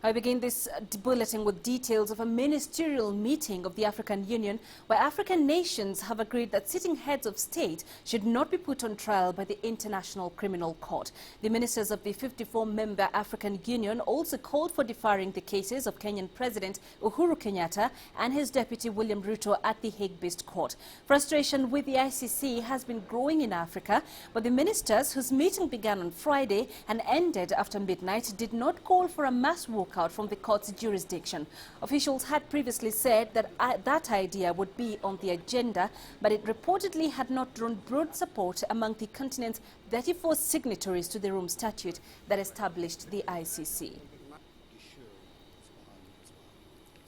I begin this bulletin with details of a ministerial meeting of the African Union where African nations have agreed that sitting heads of state should not be put on trial by the International Criminal Court. The ministers of the 54-member African Union also called for deferring the cases of Kenyan President Uhuru Kenyatta and his deputy William Ruto at the Hague-based court. Frustration with the ICC has been growing in Africa, but the ministers, whose meeting began on Friday and ended after midnight, did not call for a mass walkout from the court's jurisdiction. Officials had previously said that that idea would be on the agenda, but it reportedly had not drawn broad support among the continent's 34 signatories to the Rome Statute that established the ICC.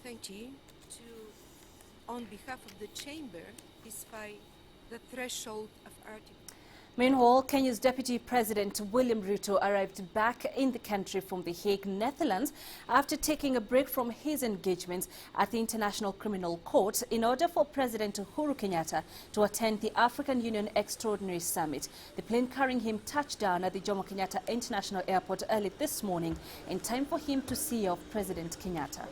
Thank you. On behalf of the Chamber, despite the threshold of Article. Meanwhile, Kenya's Deputy President William Ruto arrived back in the country from The Hague, Netherlands, after taking a break from his engagements at the International Criminal Court in order for President Uhuru Kenyatta to attend the African Union Extraordinary Summit. The plane carrying him touched down at the Jomo Kenyatta International Airport early this morning in time for him to see off President Kenyatta.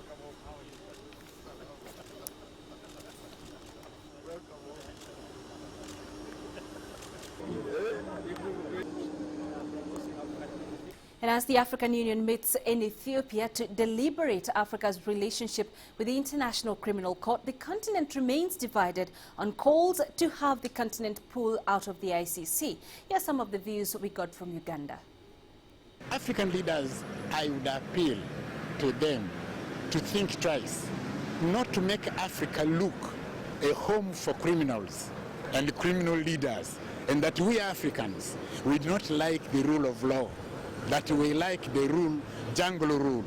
And as the African Union meets in Ethiopia to deliberate Africa's relationship with the International Criminal Court, the continent remains divided on calls to have the continent pull out of the ICC. Here are some of the views we got from Uganda. African leaders, I would appeal to them to think twice, not to make Africa look a home for criminals and criminal leaders, and that we Africans, we do not like the rule of law, that we like the jungle rule.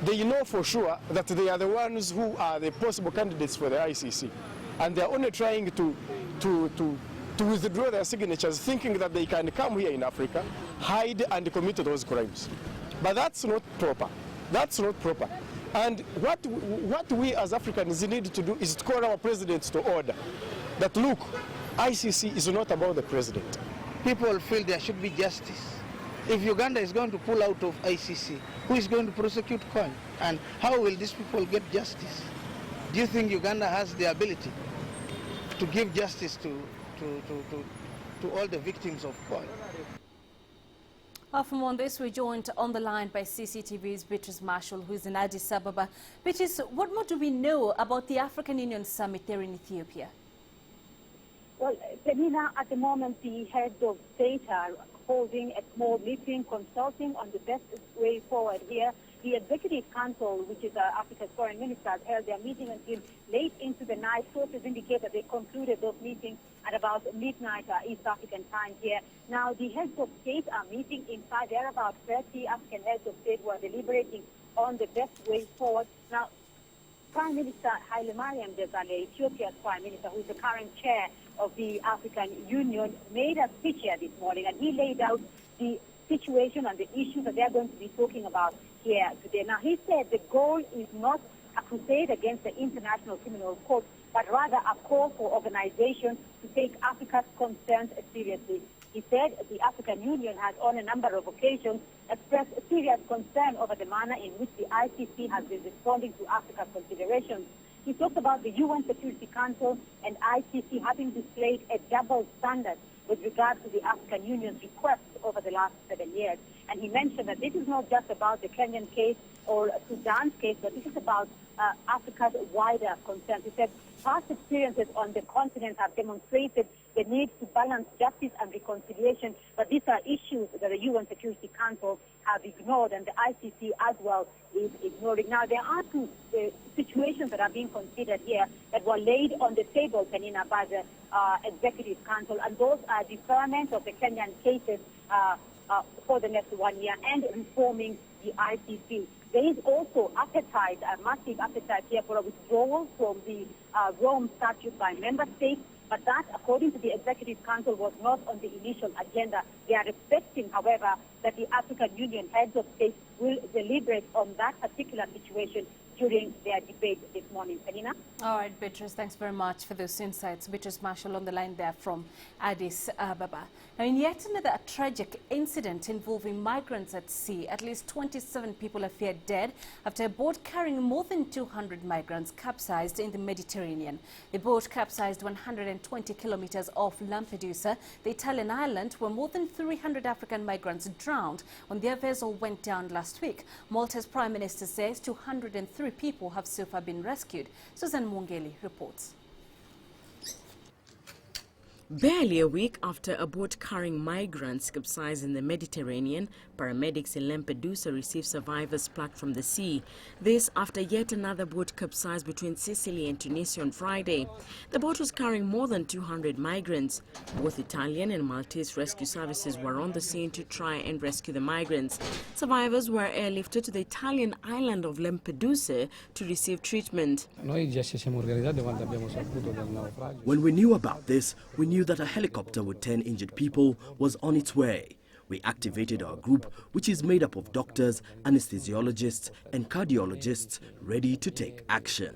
They know for sure that they are the ones who are the possible candidates for the ICC. And they are only trying to withdraw their signatures, thinking that they can come here in Africa, hide and commit those crimes. But that's not proper. That's not proper. And what we as Africans need to do is to call our presidents to order. That look, ICC is not about the president. People feel there should be justice. If Uganda is going to pull out of ICC, who is going to prosecute Coin? And how will these people get justice? Do you think Uganda has the ability to give justice to all the victims of Coin? From on this, we're joined on the line by CCTV's Beatrice Marshall, who is in Addis Ababa. Beatrice, what more do we know about the African Union Summit there in Ethiopia? Well, Penina, at the moment, the heads of state are holding a small meeting, consulting on the best way forward here. The Executive Council, which is Africa's foreign ministers, held their meeting until late into the night. Sources indicate that they concluded those meetings at about midnight East African time here. Now, the heads of state are meeting inside. There are about 30 African heads of state who are deliberating on the best way forward. Now, Prime Minister Haile Mariam Desalegn, Ethiopia's Prime Minister, who is the current chair of the African Union, made a speech here this morning, and he laid out the situation and the issues that they're going to be talking about here today. Now, he said the goal is not a crusade against the International Criminal Court, but rather a call for organizations to take Africa's concerns seriously. He said the African Union has on a number of occasions expressed serious concern over the manner in which the ICC has been responding to Africa's considerations. He talked about the UN Security Council and ICC having displayed a double standard with regard to the African Union's requests over the last 7 years. And he mentioned that this is not just about the Kenyan case or Sudan's case, but this is about Africa's wider concerns. He said past experiences on the continent have demonstrated the need to balance justice and reconciliation, but these are issues that the UN Security Council have ignored, and the ICC as well is ignoring. Now, there are two situations that are being considered here that were laid on the table, Penina, by the Executive Council, and those are deferment of the Kenyan cases for the next 1 year and reforming the ICC. There is also appetite, a massive appetite here for a withdrawal from the Rome Statute by member states, but that, according to the Executive Council, was not on the initial agenda. They are expecting, however, that the African Union heads of state will deliberate on that particular situation during their debate this morning. Selina? All right, Beatrice, thanks very much for those insights. Beatrice Marshall on the line there from Addis Ababa. Now, in yet another tragic incident involving migrants at sea, at least 27 people are feared dead after a boat carrying more than 200 migrants capsized in the Mediterranean. The boat capsized 120 kilometers off Lampedusa, the Italian island, where more than 300 African migrants drowned when their vessel went down last week. Malta's Prime Minister says 203 people have so far been rescued. Susan Mungeli reports. Barely a week after a boat carrying migrants capsized in the Mediterranean, paramedics in Lampedusa received survivors plucked from the sea. This after yet another boat capsized between Sicily and Tunisia on Friday. The boat was carrying more than 200 migrants. Both Italian and Maltese rescue services were on the scene to try and rescue the migrants. Survivors were airlifted to the Italian island of Lampedusa to receive treatment. When we knew about this, we knew that a helicopter with 10 injured people was on its way. We activated our group, which is made up of doctors, anesthesiologists and cardiologists ready to take action.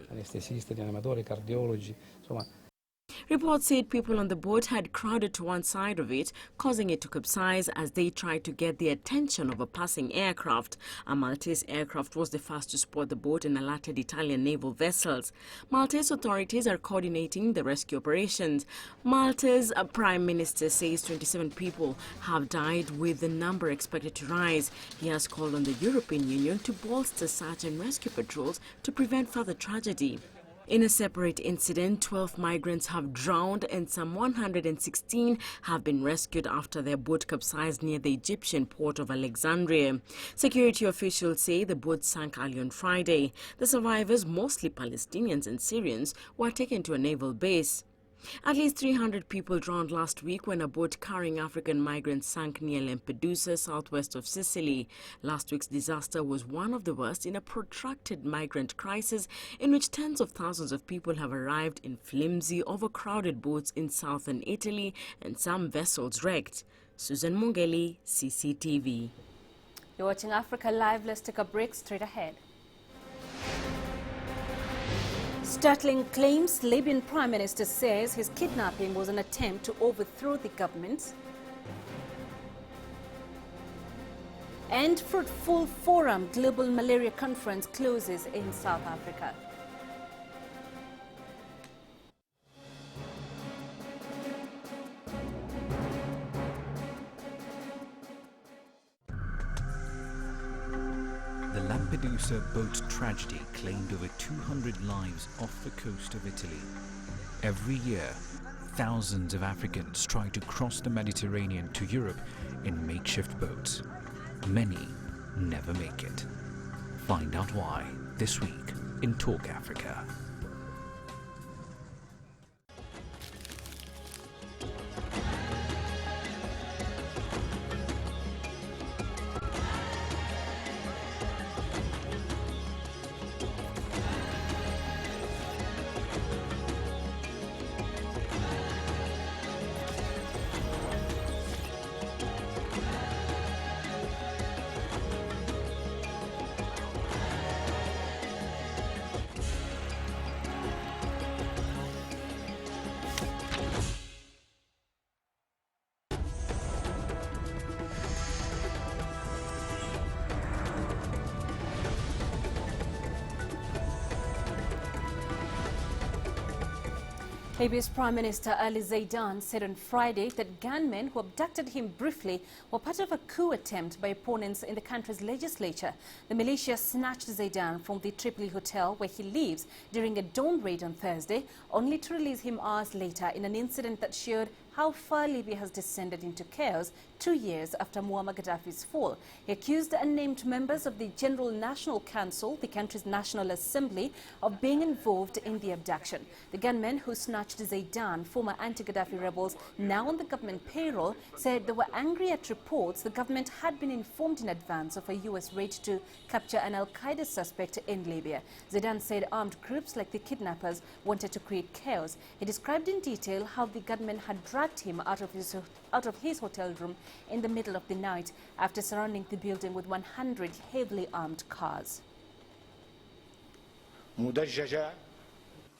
Reports said people on the boat had crowded to one side of it, causing it to capsize as they tried to get the attention of a passing aircraft. A Maltese aircraft was the first to spot the boat and alerted Italian naval vessels. Maltese authorities are coordinating the rescue operations. Malta's Prime Minister says 27 people have died, with the number expected to rise. He has called on the European Union to bolster search and rescue patrols to prevent further tragedy. In a separate incident, 12 migrants have drowned and some 116 have been rescued after their boat capsized near the Egyptian port of Alexandria. Security officials say the boat sank early on Friday. The survivors, mostly Palestinians and Syrians, were taken to a naval base. At least 300 people drowned last week when a boat carrying African migrants sank near Lampedusa, southwest of Sicily. Last week's disaster was one of the worst in a protracted migrant crisis in which tens of thousands of people have arrived in flimsy, overcrowded boats in southern Italy and some vessels wrecked. Susan Mungeli, CCTV. You're watching Africa Live. Let's take a break. Straight ahead. Startling claims. Libyan Prime Minister says his kidnapping was an attempt to overthrow the government. And Fruitful Forum Global Malaria Conference closes in South Africa. The Lampedusa boat tragedy claimed over 200 lives off the coast of Italy. Every year, thousands of Africans try to cross the Mediterranean to Europe in makeshift boats. Many never make it. Find out why this week in Talk Africa. Libya's Prime Minister Ali Zaidan said on Friday that gunmen who abducted him briefly were part of a coup attempt by opponents in the country's legislature. The militia snatched Zaidan from the Tripoli hotel where he lives during a dawn raid on Thursday, only to release him hours later in an incident that showed how far Libya has descended into chaos 2 years after Muammar Gaddafi's fall. He accused unnamed members of the General National Council, the country's National Assembly, of being involved in the abduction. The gunmen who snatched Zaidan, former anti-Gaddafi rebels now on the government payroll, said they were angry at reports the government had been informed in advance of a U.S. raid to capture an al-Qaeda suspect in Libya. Zaidan said armed groups like the kidnappers wanted to create chaos. He described in detail how the gunmen had dragged him out of his hotel room in the middle of the night after surrounding the building with 100 heavily armed cars. مدججة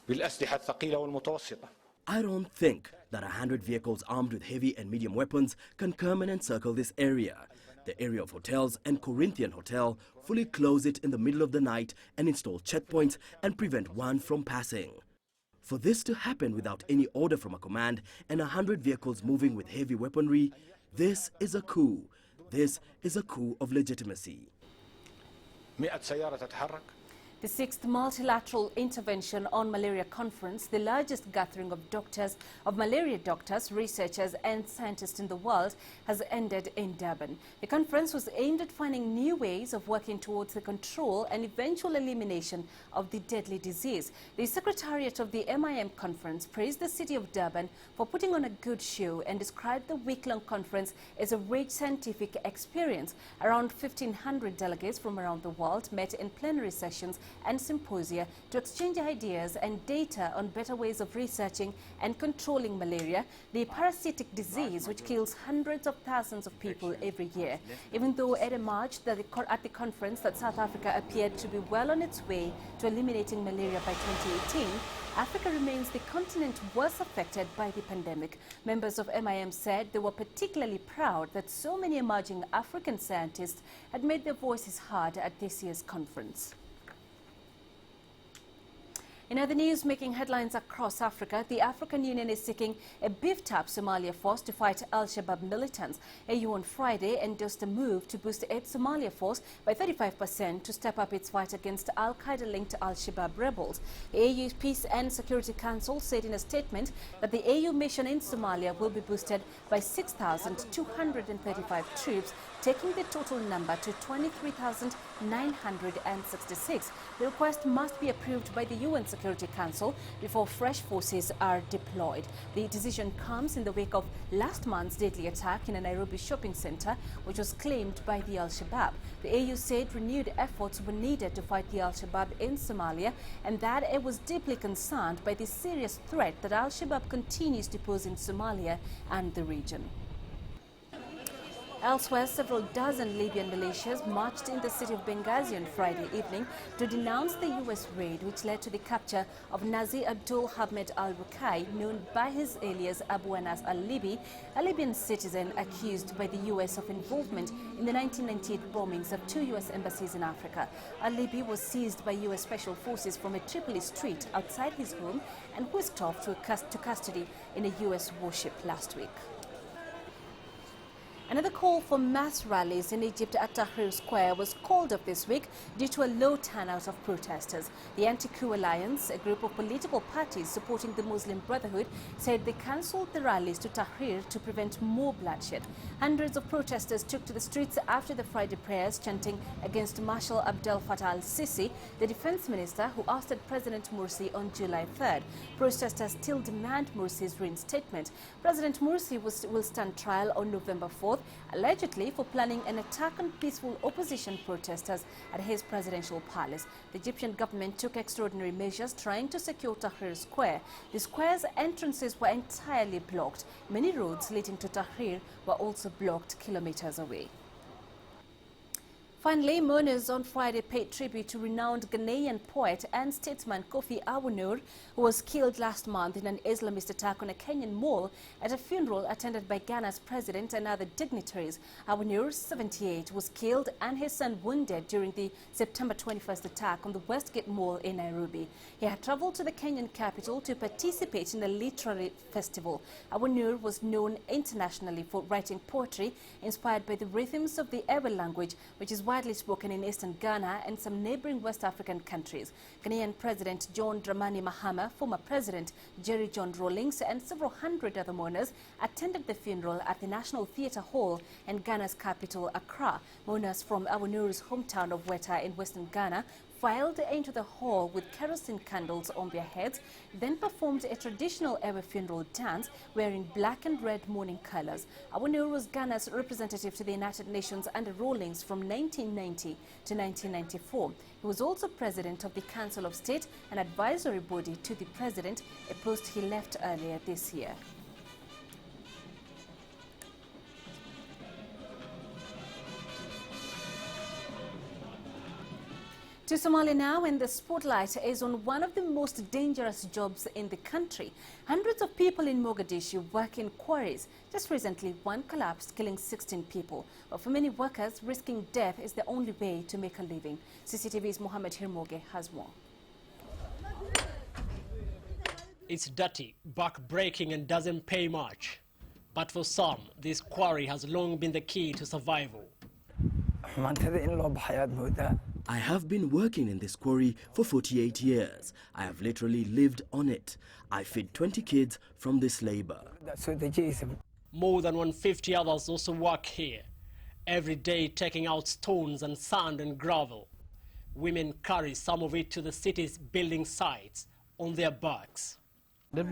بالأسلحة الثقيلة والمتوسطة. I don't think that 100 vehicles armed with heavy and medium weapons can come and encircle this area. The area of hotels and Corinthian Hotel fully close it in the middle of the night and install checkpoints and prevent one from passing. For this to happen without any order from a command and 100 vehicles moving with heavy weaponry, this is a coup. This is a coup of legitimacy. 100 سيارة تتحرك. The 6th Multilateral Intervention on Malaria Conference, the largest gathering of malaria doctors, researchers and scientists in the world, has ended in Durban. The conference was aimed at finding new ways of working towards the control and eventual elimination of the deadly disease. The Secretariat of the MIM conference praised the city of Durban for putting on a good show and described the week-long conference as a rich scientific experience. Around 1,500 delegates from around the world met in plenary sessions and symposia to exchange ideas and data on better ways of researching and controlling malaria, the parasitic disease which kills hundreds of thousands of people every year. Even though it emerged that at the conference that South Africa appeared to be well on its way to eliminating malaria by 2018, Africa remains the continent worst affected by the pandemic. Members of MIM said they were particularly proud that so many emerging African scientists had made their voices heard at this year's conference. In other news making headlines across Africa, the African Union is seeking a beefed-up Somalia force to fight Al-Shabaab militants. AU on Friday endorsed a move to boost its Somalia force by 35% to step up its fight against Al-Qaeda-linked Al-Shabaab rebels. The AU Peace and Security Council said in a statement that the AU mission in Somalia will be boosted by 6,235 troops, taking the total number to 23,966. The request must be approved by the UN Security Council before fresh forces are deployed. The decision comes in the wake of last month's deadly attack in a Nairobi shopping center, which was claimed by the Al-Shabaab. The AU said renewed efforts were needed to fight the Al-Shabaab in Somalia and that it was deeply concerned by the serious threat that Al-Shabaab continues to pose in Somalia and the region. Elsewhere, several dozen Libyan militias marched in the city of Benghazi on Friday evening to denounce the U.S. raid which led to the capture of Nazi Abdul Hamid al-Rukai, known by his alias Abu Anas al-Libi, a Libyan citizen accused by the U.S. of involvement in the 1998 bombings of 2 U.S. embassies in Africa. Al-Libi was seized by U.S. Special Forces from a Tripoli street outside his home and whisked off to custody in a U.S. warship last week. Another call for mass rallies in Egypt at Tahrir Square was called up this week due to a low turnout of protesters. The Anti-Coup Alliance, a group of political parties supporting the Muslim Brotherhood, said they cancelled the rallies to Tahrir to prevent more bloodshed. Hundreds of protesters took to the streets after the Friday prayers, chanting against Marshal Abdel Fattah al-Sisi, the defense minister who ousted President Morsi on July 3rd. Protesters still demand Morsi's reinstatement. President Morsi will stand trial on November 4th, allegedly for planning an attack on peaceful opposition protesters at his presidential palace. The Egyptian government took extraordinary measures trying to secure Tahrir Square. The square's entrances were entirely blocked. Many roads leading to Tahrir were also blocked kilometers away. Finally, mourners on Friday paid tribute to renowned Ghanaian poet and statesman Kofi Awonur, who was killed last month in an Islamist attack on a Kenyan mall at a funeral attended by Ghana's president and other dignitaries. Awonur, 78, was killed and his son wounded during the September 21st attack on the Westgate Mall in Nairobi. He had traveled to the Kenyan capital to participate in a literary festival. Awonur was known internationally for writing poetry inspired by the rhythms of the Ewe language, which is widely spoken in eastern Ghana and some neighboring West African countries. Ghanaian President John Dramani Mahama, former President Jerry John Rawlings and several hundred other mourners attended the funeral at the National Theatre Hall in Ghana's capital, Accra. Mourners from Awonur's hometown of Weta in western Ghana filed into the hall with kerosene candles on their heads, then performed a traditional Ewe funeral dance wearing black and red mourning colors. Awonur was Ghana's representative to the United Nations under Rawlings from 1990 to 1994. He was also president of the Council of State, an advisory body to the president, a post he left earlier this year. To Somalia now, and the spotlight is on one of the most dangerous jobs in the country. Hundreds of people in Mogadishu work in quarries. Just recently, one collapsed, killing 16 people. But for many workers, risking death is the only way to make a living. CCTV's Mohammed Hirmoge has more. It's dirty, back-breaking and doesn't pay much. But for some, this quarry has long been the key to survival. I have been working in this quarry for 48 years. I have literally lived on it. I feed 20 kids from this labor. More than 150 others also work here, every day taking out stones and sand and gravel. Women carry some of it to the city's building sites on their backs. We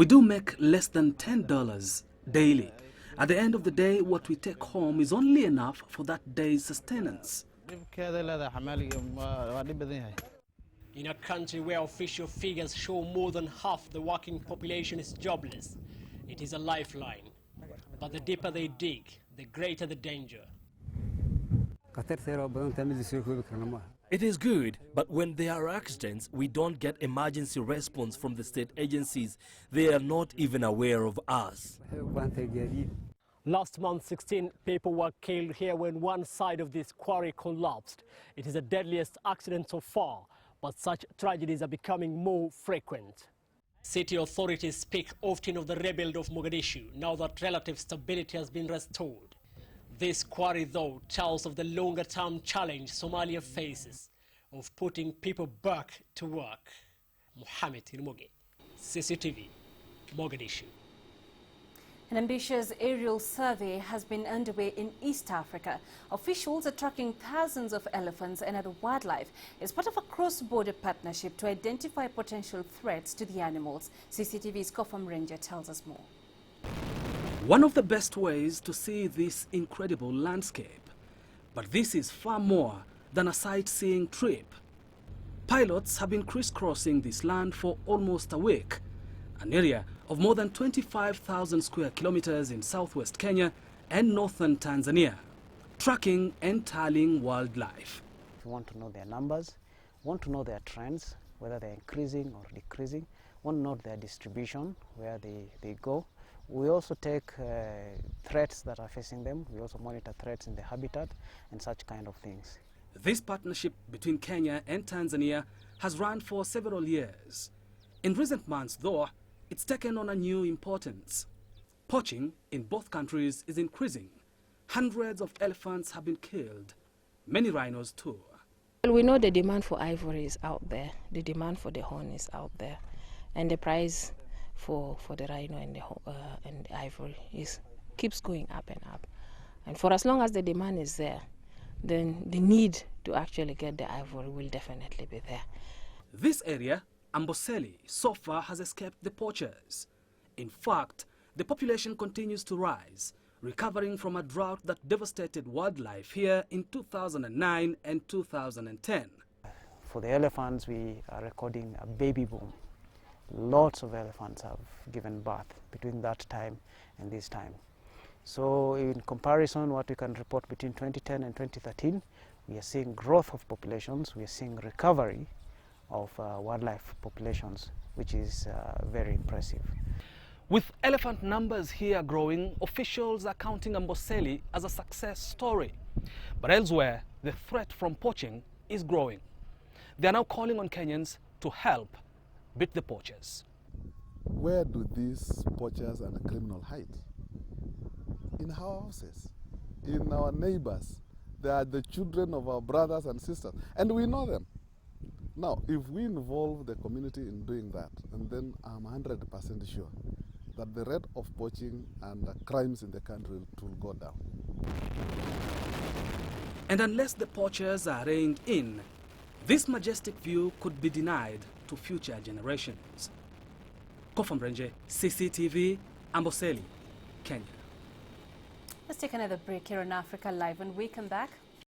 do make less than $10 daily. At the end of the day, what we take home is only enough for that day's sustenance. In a country where official figures show more than half the working population is jobless, it is a lifeline. But the deeper they dig, the greater the danger. It is good, but when there are accidents, we don't get emergency response from the state agencies. They are not even aware of us. Last month, 16 people were killed here when one side of this quarry collapsed. It is the deadliest accident so far, but such tragedies are becoming more frequent. City authorities speak often of the rebuild of Mogadishu, now that relative stability has been restored. This quarry, though, tells of the longer-term challenge Somalia faces of putting people back to work. Mohammed Hirmoge, CCTV, Mogadishu. An ambitious aerial survey has been underway in East Africa. Officials are tracking thousands of elephants and other wildlife as part of a cross-border partnership to identify potential threats to the animals. CCTV's Kofam Ranger tells us more. One of the best ways to see this incredible landscape. But this is far more than a sightseeing trip. Pilots have been crisscrossing this land for almost a week, an area of more than 25,000 square kilometers in southwest Kenya and northern Tanzania, tracking and tallying wildlife. We want to know their numbers, want to know their trends, whether they're increasing or decreasing, want to know their distribution, where they go. We also take threats that are facing them. We also monitor threats in the habitat and such kind of things. This partnership between Kenya and Tanzania has run for several years. In recent months, though, it's taken on a new importance. Poaching in both countries is increasing. Hundreds of elephants have been killed, many rhinos too. Well, we know the demand for ivory is out there, the demand for the horn is out there, and the price for the rhino and the ivory keeps going up and up. And for as long as the demand is there, then the need to actually get the ivory will definitely be there. This area, Amboseli, so far has escaped the poachers. In fact, the population continues to rise, recovering from a drought that devastated wildlife here in 2009 and 2010. For the elephants, we are recording a baby boom. Lots of elephants have given birth between that time and this time. So in comparison, what we can report between 2010 and 2013, we are seeing growth of populations, we are seeing recovery of wildlife populations, which is very impressive. With elephant numbers here growing, officials are counting Amboseli as a success story. But elsewhere, the threat from poaching is growing. They are now calling on Kenyans to help beat the poachers. Where do these poachers and criminals hide? In our houses, in our neighbors. They are the children of our brothers and sisters, and we know them. Now, if we involve the community in doing that, and then I'm 100% sure that the rate of poaching and crimes in the country will go down. And unless the poachers are reined in, this majestic view could be denied to future generations. Kofam Ranger, CCTV, Amboseli, Kenya. Let's take another break here on Africa Live. When we come back,